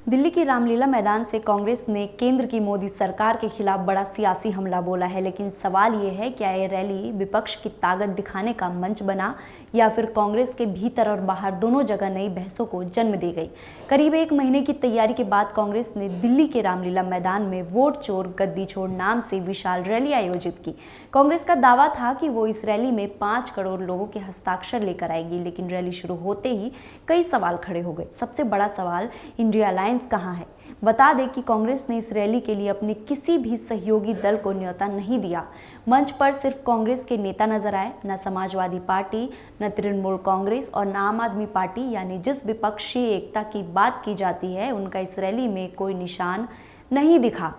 दिल्ली की रामलीला मैदान से कांग्रेस ने केंद्र की मोदी सरकार के खिलाफ बड़ा सियासी हमला बोला है, लेकिन सवाल ये है क्या ये रैली विपक्ष की ताकत दिखाने का मंच बना या फिर कांग्रेस के भीतर और बाहर दोनों जगह नई बहसों को जन्म दे गई। करीब एक महीने की तैयारी के बाद कांग्रेस ने दिल्ली के रामलीला मैदान में वोट चोर गद्दी छोड़ नाम से विशाल रैली आयोजित की। कांग्रेस का दावा था कि वो इस रैली में 5 करोड़ लोगों के हस्ताक्षर लेकर आएगी, लेकिन रैली शुरू होते ही कई सवाल खड़े हो गए। सबसे बड़ा सवाल इंडिया अलायंस कहाँ है। बता दें कि कांग्रेस ने इस रैली के लिए अपने किसी भी सहयोगी दल को न्योता नहीं दिया। मंच पर सिर्फ कांग्रेस के नेता नजर आए, न समाजवादी पार्टी, न तृणमूल कांग्रेस और न आम आदमी पार्टी, यानी जिस विपक्षी एकता की बात की जाती है उनका इस रैली में कोई निशान नहीं दिखा।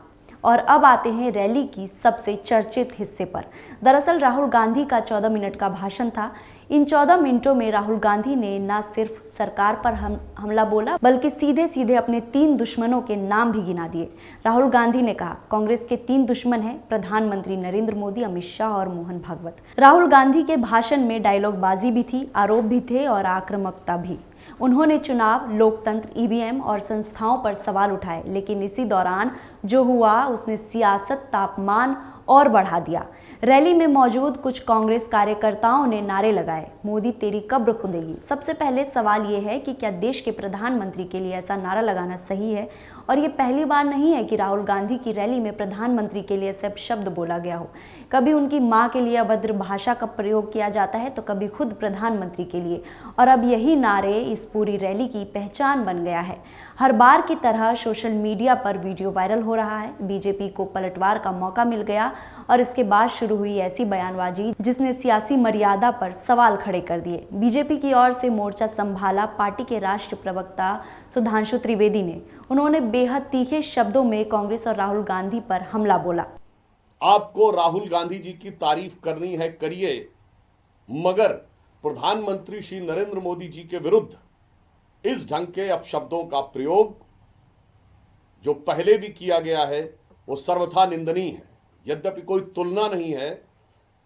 और अब आते हैं रैली की सबसे चर्चित हिस्से पर। दरअसल राहुल गांधी का 14 मिनट का भाषण था। इन 14 मिनटों में राहुल गांधी ने न सिर्फ सरकार पर हमला बोला, बल्कि सीधे सीधे अपने 3 दुश्मनों के नाम भी गिना दिए। राहुल गांधी ने कहा कांग्रेस के 3 दुश्मन हैं, प्रधानमंत्री नरेंद्र मोदी, अमित शाह और मोहन भागवत। राहुल गांधी के भाषण में डायलॉगबाजी भी थी, आरोप भी थे और आक्रामकता भी। उन्होंने चुनाव, लोकतंत्र, ईवीएम और संस्थाओं पर सवाल उठाए, लेकिन इसी दौरान जो हुआ उसने सियासत तापमान और बढ़ा दिया। रैली में मौजूद कुछ कांग्रेस कार्यकर्ताओं ने नारे लगाए, मोदी तेरी कब्र खुदेगी। सबसे पहले सवाल ये है कि क्या देश के प्रधानमंत्री के लिए ऐसा नारा लगाना सही है? और ये पहली बार नहीं है कि राहुल गांधी की रैली में प्रधानमंत्री के लिए ऐसे शब्द बोला गया हो। कभी उनकी मां के लिए अभद्र भाषा का प्रयोग किया जाता है, तो कभी खुद प्रधानमंत्री के लिए, और अब यही नारे इस पूरी रैली की पहचान बन गया है। हर बार की तरह सोशल मीडिया पर वीडियो वायरल हो रहा है। बीजेपी को पलटवार का मौका मिल गया और इसके बाद शुरू हुई ऐसी बयानबाजी जिसने सियासी मर्यादा पर सवाल खड़े कर दिए। बीजेपी की ओर से मोर्चा संभाला पार्टी के राष्ट्रीय प्रवक्ता सुधांशु त्रिवेदी ने। उन्होंने बेहद तीखे शब्दों में कांग्रेस और राहुल गांधी पर हमला बोला। आपको राहुल गांधी जी की तारीफ करनी है, करिए, मगर प्रधानमंत्री श्री नरेंद्र मोदी जी के विरुद्ध इस ढंग के अपशब्दों का प्रयोग जो पहले भी किया गया है वो सर्वथा निंदनीय है। यद्यपि कोई तुलना नहीं है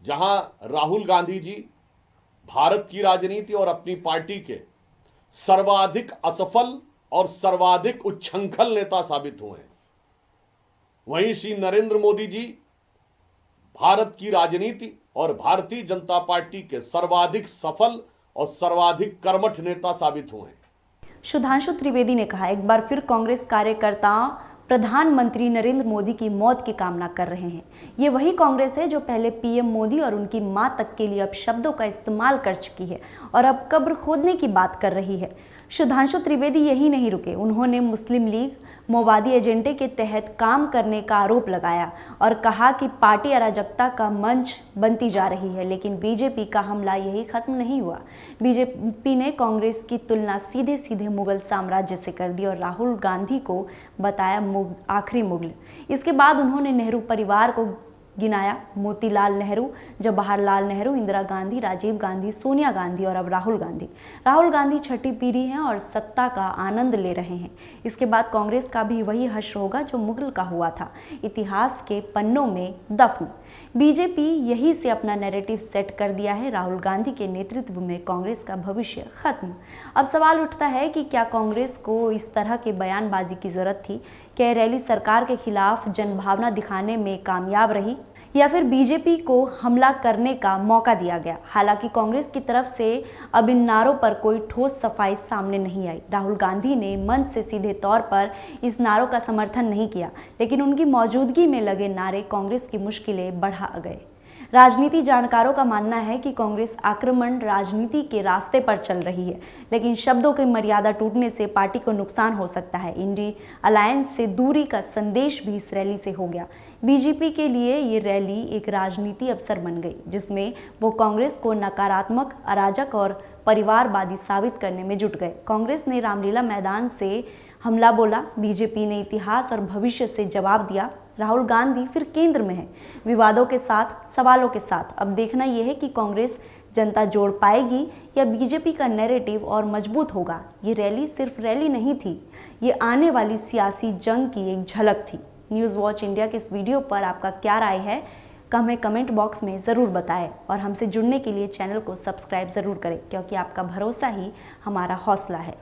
जहां राहुल गांधी जी भारत की राजनीति और अपनी पार्टी के सर्वाधिक असफल और सर्वाधिक उच्छृंखल नेता साबित हुए हैं, वहीं श्री नरेंद्र मोदी जी भारत की राजनीति और भारतीय जनता पार्टी के सर्वाधिक सफल और सर्वाधिक कर्मठ नेता साबित हुए हैं। सुधांशु त्रिवेदी ने कहा, एक बार फिर कांग्रेस कार्यकर्ता प्रधानमंत्री नरेंद्र मोदी की मौत की कामना कर रहे हैं। ये वही कांग्रेस है जो पहले पीएम मोदी और उनकी मां तक के लिए अपशब्दों का इस्तेमाल कर चुकी है और अब कब्र खोदने की बात कर रही है। सुधांशु त्रिवेदी यही नहीं रुके, उन्होंने मुस्लिम लीग मोवादी एजेंडे के तहत काम करने का आरोप लगाया और कहा कि पार्टी अराजकता का मंच बनती जा रही है। लेकिन बीजेपी का हमला यही खत्म नहीं हुआ। बीजेपी ने कांग्रेस की तुलना सीधे सीधे मुगल साम्राज्य से कर दी और राहुल गांधी को बताया आखिरी मुगल। इसके बाद उन्होंने नेहरू परिवार को गिनाया, मोतीलाल नेहरू, जवाहरलाल नेहरू, इंदिरा गांधी, राजीव गांधी, सोनिया गांधी और अब राहुल गांधी। राहुल गांधी छठी पीढ़ी हैं और सत्ता का आनंद ले रहे हैं। इसके बाद कांग्रेस का भी वही हश्र होगा जो मुगल का हुआ था, इतिहास के पन्नों में दफन। बीजेपी यही से अपना नैरेटिव सेट कर दिया है। राहुल गांधी के नेतृत्व में कांग्रेस का भविष्य खत्म। अब सवाल उठता है कि क्या कांग्रेस को इस तरह के बयानबाजी की जरूरत थी? क्या रैली सरकार के खिलाफ जनभावना दिखाने में कामयाब रही या फिर बीजेपी को हमला करने का मौका दिया गया? हालांकि कांग्रेस की तरफ से अब इन नारों पर कोई ठोस सफाई सामने नहीं आई। राहुल गांधी ने मंच से सीधे तौर पर इस नारों का समर्थन नहीं किया, लेकिन उनकी मौजूदगी में लगे नारे कांग्रेस की मुश्किलें बढ़ा गए। राजनीति जानकारों का मानना है कि कांग्रेस आक्रमण राजनीति के रास्ते पर चल रही है, लेकिन शब्दों की मर्यादा टूटने से पार्टी को नुकसान हो सकता है। इंडिया अलायंस से दूरी का संदेश भी इस रैली से हो गया। बीजेपी के लिए ये रैली एक राजनीति अवसर बन गई, जिसमें वो कांग्रेस को नकारात्मक, अराजक और परिवारवादी साबित करने में जुट गए। कांग्रेस ने रामलीला मैदान से हमला बोला, बीजेपी ने इतिहास और भविष्य से जवाब दिया। राहुल गांधी फिर केंद्र में है, विवादों के साथ, सवालों के साथ। अब देखना यह है कि कांग्रेस जनता जोड़ पाएगी या बीजेपी का नैरेटिव और मजबूत होगा। ये रैली सिर्फ रैली नहीं थी, ये आने वाली सियासी जंग की एक झलक थी। न्यूज़ वॉच इंडिया के इस वीडियो पर आपका क्या राय है, हमें कमेंट बॉक्स में ज़रूर बताएं और हमसे जुड़ने के लिए चैनल को सब्सक्राइब ज़रूर करें, क्योंकि आपका भरोसा ही हमारा हौसला है।